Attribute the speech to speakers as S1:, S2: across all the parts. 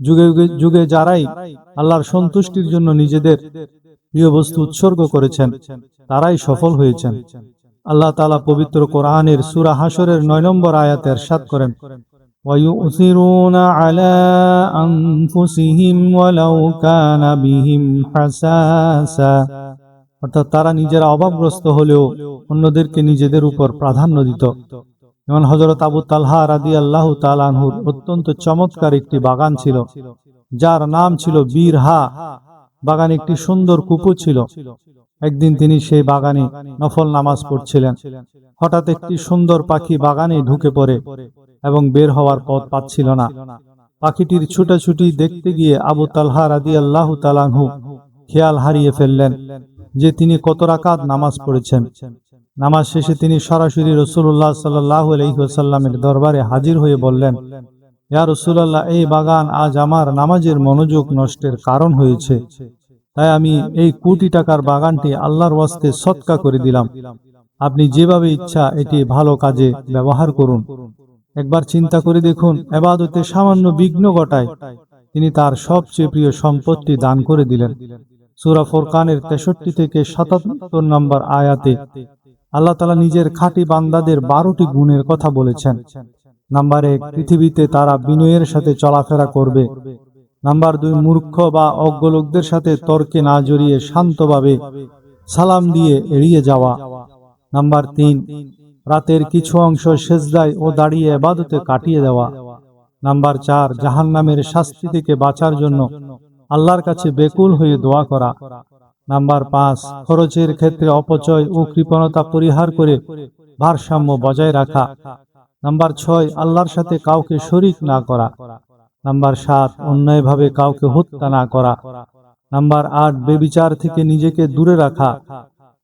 S1: যুগে যুগে যুগে যারাই আল্লাহর সন্তুষ্টির জন্য নিজেদের প্রিয় বস্তু উৎসর্গ করেছেন তারাই সফল হয়েছেন। আল্লাহ তাআলা পবিত্র কোরআনের সূরা হাশরের 9 নম্বর আয়াতে ইরশাদ করেন, ওয়ায়ুসিরুনা আলা আনফুসিহিম ওয়ালাউ কানা বিহিম হাসাসা, অর্থাৎ তারা নিজেরা অভাবগ্রস্ত হলেও অন্যদেরকে নিজেদের উপর প্রাধান্য দিত। যেমন হযরত আবু তালহা রাদিয়াল্লাহু তাআলা আনহুর অত্যন্ত চমৎকার একটি বাগান ছিল, যার নাম ছিল বীরহা। বাগানে একটি সুন্দর কুকুর ছিল। একদিন তিনি সেই বাগানে নফল নামাজ পড়ছিলেন। হঠাৎ একটি সুন্দর পাখি বাগানে ঢুকে পড়ে এবং বের হওয়ার পথ পাচ্ছিল না। পাখিটির ছুটাছুটি দেখতে গিয়ে আবু তালহা রাদিয়াল্লাহু তাআলা আনহু খেয়াল হারিয়ে ফেললেন যে তিনি কত রাকাত নামাজ পড়েছেন। নামাজ শেষে তিনি সরাসরি রাসূলুল্লাহ সাল্লাল্লাহু আলাইহি ওয়াসাল্লামের দরবারে হাজির হয়ে বললেন, ইয়া রাসূলুল্লাহ, এই বাগান আজ আমার নামাজের মনোযোগ নষ্টের কারণ হয়েছে, তাই আমি এই কোটি টাকার বাগানটি আল্লাহর ওয়াস্তে সদকা করে দিলাম। আপনি যেভাবে ইচ্ছা এটি ভালো কাজে ব্যবহার করুন। একবার চিন্তা করে দেখুন, ইবাদতে সামান্য বিঘ্ন ঘটায় তিনি তার সবচেয়ে প্রিয় সম্পত্তি দান করে দিলেন। সূরা ফুরকানের 63 থেকে 77 নম্বর আয়াতে আল্লাহ তাআলা নিজের খাঁটি বান্দাদের 12টি গুণের কথা বলেছেন। নাম্বার 1, পৃথিবীতে তারা বিনয়ের সাথে চলাফেরা করবে। নাম্বার 2, মূর্খ বা অজ্ঞ লোকদের সাথে তর্কে না জড়িয়ে শান্তভাবে সালাম দিয়ে এড়িয়ে যাওয়া। নাম্বার 3, রাতের কিছু অংশ সেজদায় ও দাঁড়িয়ে ইবাদতে কাটিয়ে দেওয়া। নাম্বার 4, জাহান্নামের শাস্তি থেকে বাঁচার জন্য আল্লাহর কাছে বেকুল হয়ে দোয়া করা। নাম্বার 5, খরচের ক্ষেত্রে অপচয় ও কৃপণতা পরিহার করে ভারসাম্য বজায় রাখা। নাম্বার 6, আল্লাহর সাথে কাউকে শরীক না করা। নাম্বার 7, অন্যায়ভাবে কাউকে হত্যা না করা। নাম্বার 8, বেবিচার থেকে নিজেকে দূরে রাখা।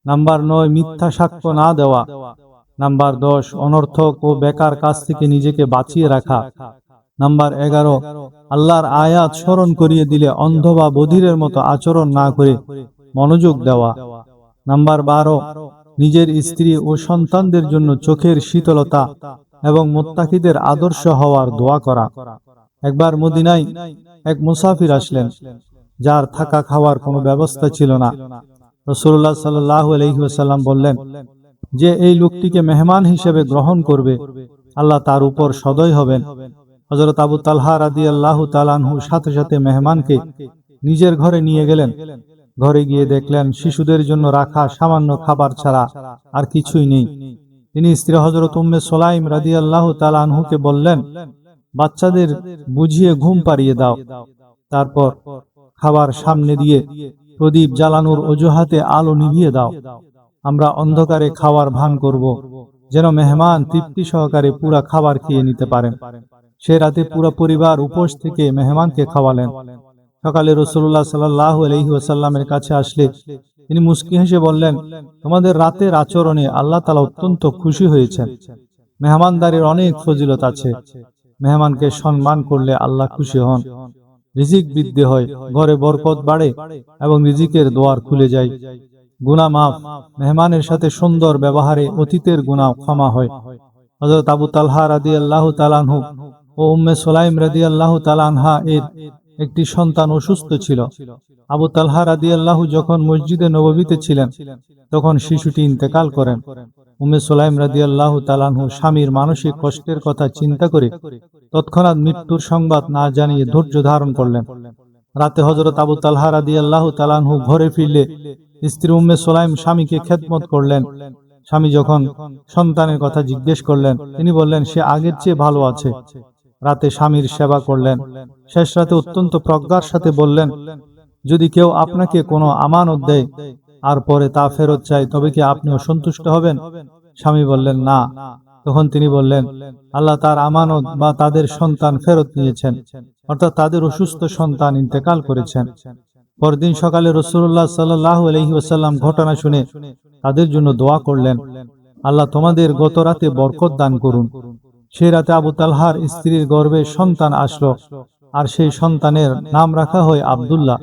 S1: নাম্বার 9, মিথ্যা সাক্ষ্য না দেওয়া। নাম্বার 10, অনর্থক ও বেকার কাজ থেকে নিজেকে বাঁচিয়ে রাখা। নাম্বার 11, আল্লাহর আয়াত স্মরণ করিয়ে দিলে অন্ধ বা বধিরের মতো আচরণ না করে মনোযোগ দেওয়া। নাম্বার 12, নিজের স্ত্রী ও সন্তানদের জন্য চোখের শীতলতা এবং মুত্তাকিদের আদর্শ হওয়ার দোয়া করা। একবার মদিনায় এক মুসাফির আসলেন, যার থাকা খাওয়ার কোনো ব্যবস্থা ছিল না। রাসূলুল্লাহ সাল্লাল্লাহু আলাইহি ওয়াসাল্লাম বললেন যে এই লোকটিকে মেহমান হিসেবে গ্রহণ করবে, আল্লাহ তার উপর সদয় হবেন। হযরত আবু তালহা রাদিয়াল্লাহু তাআলা আনহু সাথে সাথে মেহমানকে নিজের ঘরে নিয়ে গেলেন। ঘরে গিয়ে দেখলেন শিশুদের জন্য রাখা সামান্য খাবার ছাড়া আর কিছুই নেই। তিনি স্ত্রী হযরত উম্মে সুলাইম রাদিয়াল্লাহু তাআলা আনহুকে বললেন, বাচ্চাদের বুঝিয়ে ঘুম পাড়িয়ে দাও, তারপর খাবার সামনে দিয়ে প্রদীপ জ্বালানোর অজুহাতে আলো নিভিয়ে দাও। আমরা অন্ধকারে খাওয়ার ভান করব, যেন মেহমান তৃপ্তি সহকারে পুরা খাবার খেয়ে নিতে পারেন। সে রাতে পুরো পরিবার উপোস থেকে মেহমানকে খাওয়ালেন। সকালে রাসূলুল্লাহ সাল্লাল্লাহু আলাইহি ওয়াসাল্লামের কাছে আসলে তিনি মুস্কি হেসে বললেন, তোমাদের রাতের আচরণে আল্লাহ তাআলা অত্যন্ত খুশি হয়েছেন। মেহমানদারির অনেক ফজিলত আছে। মেহমানকে সম্মান করলে আল্লাহ খুশি হন, রিজিক বৃদ্ধি হয়, ঘরে বরকত বাড়ে এবং রিজিকের দুয়ার খুলে যায়। গুনাহ মাফ, মেহমানের সাথে সুন্দর ব্যবহারে অতীতের গুনাহ ক্ষমা হয়। হযরত আবু তালহা রাদিয়াল্লাহু তাআলা আনহু ও উম্মে সুলাইম রাদিয়াল্লাহু তাআলা আনহা এর একটি সন্তান অসুস্থ ছিল। আবু তালহা রাদিয়াল্লাহু যখন মসজিদে নববীতে ছিলেন তখন শিশুটি ইন্তেকাল করেন। উম্মে সুলাইম রাদিয়াল্লাহু তাআলা আনহু স্বামীর মানসিক কষ্টের কথা চিন্তা করে তৎক্ষণাৎ মৃত্যুর সংবাদ না জানিয়ে ধৈর্য ধারণ করলেন। রাতে হযরত আবু তালহা রাদিয়াল্লাহু তাআলা আনহু ঘরে ফিরলে স্ত্রী উম্মে সুলাইম স্বামীকে খেদমত করলেন। স্বামী যখন সন্তানের কথা জিজ্ঞেস করলেন, তিনি বললেন সে আগের চেয়ে ভালো আছে। রাতে স্বামীর সেবা করলেন। শেষ রাতে অত্যন্ত প্রজ্ঞার সাথে বললেন, যদি কেউ আপনাকে কোনো আমানত দেয় আর পরে তা ফেরত চায় তবে কি আপনিও সন্তুষ্ট হবেন? স্বামী বললেন না। তখন তিনি বললেন, আল্লাহ তার আমানত বা তাদের সন্তান ফেরত নিয়েছেন, অর্থাৎ তাদের অসুস্থ সন্তান ইন্তেকাল করেছেন। পরদিন সকালে রাসূলুল্লাহ সাল্লাল্লাহু আলাইহি ওয়াসাল্লাম ঘটনা শুনে তাদের জন্য দোয়া করলেন, আল্লাহ তোমাদের গত রাতে বরকত দান করুন। সেই রাতে আবু তালহার স্ত্রীর গর্ভে সন্তান আসলো, আর সেই সন্তানের নাম রাখা হয় আব্দুল্লাহ।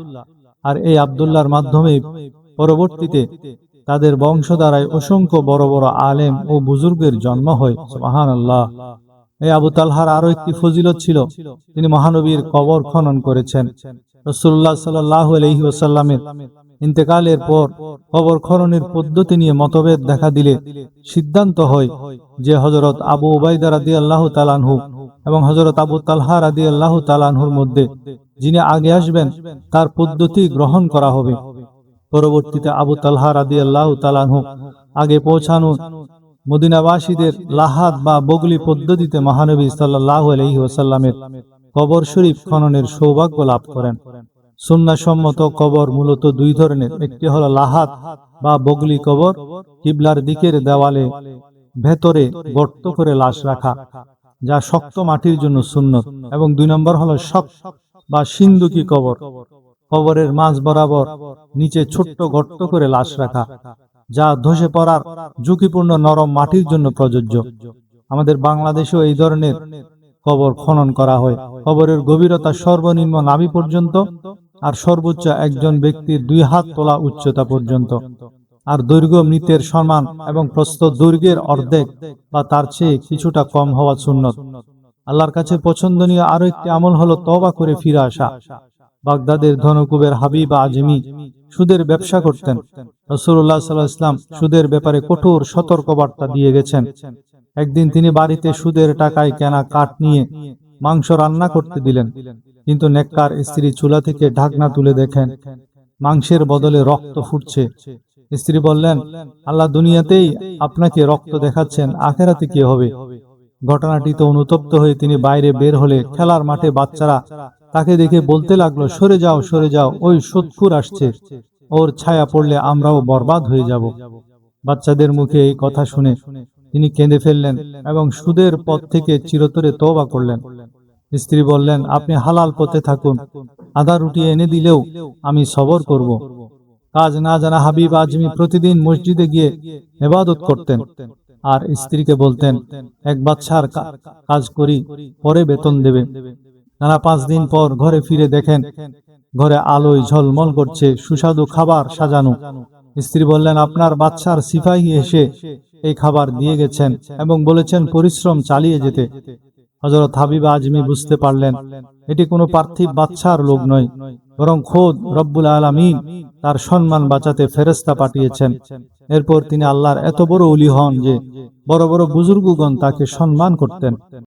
S1: আর এই আব্দুল্লাহর মাধ্যমে পরবর্তীতে তাদের বংশধারায় অসংখ্য বড় বড় আলেম ও বুজুর্গের জন্ম হয়। সুবহানাল্লাহ। এই আবু তালহার আরো একটি ফজিলত ছিল, তিনি মহানবীর কবর খনন করেছেন। রাসূলুল্লাহ সাল্লাল্লাহু আলাইহি ওয়াসাল্লামের ইন্তেকালের পর কবর খননের পদ্ধতি নিয়ে মতভেদ দেখা দিলে সিদ্ধান্ত হয় যে হযরত আবু উবাইদা রাদিয়াল্লাহু তাআলা আনহু এবং হযরত আবু তালহা রাদিয়াল্লাহু তাআলা আনহুর মধ্যে যিনি আগে আসবেন তার পদ্ধতি গ্রহণ করা হবে। পরবর্তীতে আবু তালহা রাদিয়াল্লাহু তাআলা আনহু আগে পৌঁছানো মদিনাবাসীদের লাহাদ বা বগলি পদ্ধতিতে মহানবী সাল্লাল্লাহু আলাইহি ওয়াসাল্লামের কবর শরীফ খননের সৌভাগ্য লাভ করেন। সুন্নাহসম্মত কবর মূলত দুই ধরনের, একটি হলো লাহাদ বা বগলি কবর, কিবলার দিকের দেওয়ালে ভেতরে গর্ত করে লাশ রাখা, যা শক্ত মাটির জন্য সুন্নত, এবং 2 নম্বর হলো শক বা সিন্দুকি কবর, কবরের মাঝ বরাবর নিচে ছোট্ট গর্ত করে লাশ রাখা, যা ধসে পড়ার ঝুঁকিপূর্ণ নরম মাটির জন্য প্রযোজ্য। আমাদের বাংলাদেশেও এই ধরনের কবর খনন করা হয়। কবরের গভীরতা সর্বনিম্ন নাভি পর্যন্ত আর সর্বোচ্চ একজন ব্যক্তির 2 হাত তোলা উচ্চতা পর্যন্ত, আর দৈর্ঘ্য মৃতের সমান এবং প্রস্থ দৈর্ঘ্যের অর্ধেক বা তার চেয়ে কিছুটা কম হওয়া সুন্নত। আল্লাহর কাছে পছন্দনীয় আরো একটি আমল হলো তওবা করে ফিরে আসা। বাগদাদের ধনকুবের হাবিব আজমি সুদের ব্যবসা করতেন। রাসূলুল্লাহ সাল্লাল্লাহু আলাইহি ওয়াসাল্লাম সুদের ব্যাপারে কঠোর সতর্কবার্তা দিয়ে গেছেন। একদিন তিনি বাড়িতে সুদের টাকায় কেনা কাঠ নিয়ে মাংস রান্না করতে দিলেন, কিন্তু নেককার স্ত্রী চুলা থেকে ঢাকনা তুলে দেখেন মাংসের বদলে রক্ত ফুটছে। স্ত্রী বললেন, আল্লাহ দুনিয়াতেই আপনাকে রক্ত দেখাচ্ছেন, আখিরাতে কি হবে? ঘটনাটিতে অনুতপ্ত হয়ে তিনি বাইরে বের হলে খেলার মাঠে বাচ্চারা তাকে দেখে বলতে লাগলো, সরে যাও, সরে যাও, ওই সুদখোর আসছে, ওর ছায়া পড়লে আমরাও বরবাদ হয়ে যাব। বাচ্চাদের মুখে এই কথা শুনে তিনি কেঁদে ফেললেন এবং সুদের পথ থেকে চিরতরে তওবা করলেন। স্ত্রী বললেন, আপনি হালাল পথে থাকুন, আধা রুটি এনে দিলেও আমি সবর করব। কাজ না জানা হাবিব আজমি প্রতিদিন মসজিদে গিয়ে ইবাদত করতেন আর স্ত্রীকে বলতেন, এক বাদশার কাজ করি, পরে বেতন দেবে। টানা 5 দিন পর ঘরে ফিরে দেখেন ঘরে আলোয় ঝলমল করছে, সুস্বাদু খাবার সাজানো। স্ত্রী বললেন, আপনার বাদশার সিপাহী এসে এই খাবার দিয়ে গেছেন এবং বলেছেন পরিশ্রম চালিয়ে যেতে। হযরত হাবিব আজমি বুঝতে পারলেন এটি কোনো পার্থিব বাদশার লোক নয়, বরং খোদ রব্বুল আলামিন তার সম্মান বাঁচাতে ফেরেশতা পাঠিয়েছেন। এরপর তিনি আল্লাহর এত বড় ওলি হন যে বড় বড় বুজুর্গগণ তাকে সম্মান করতেন।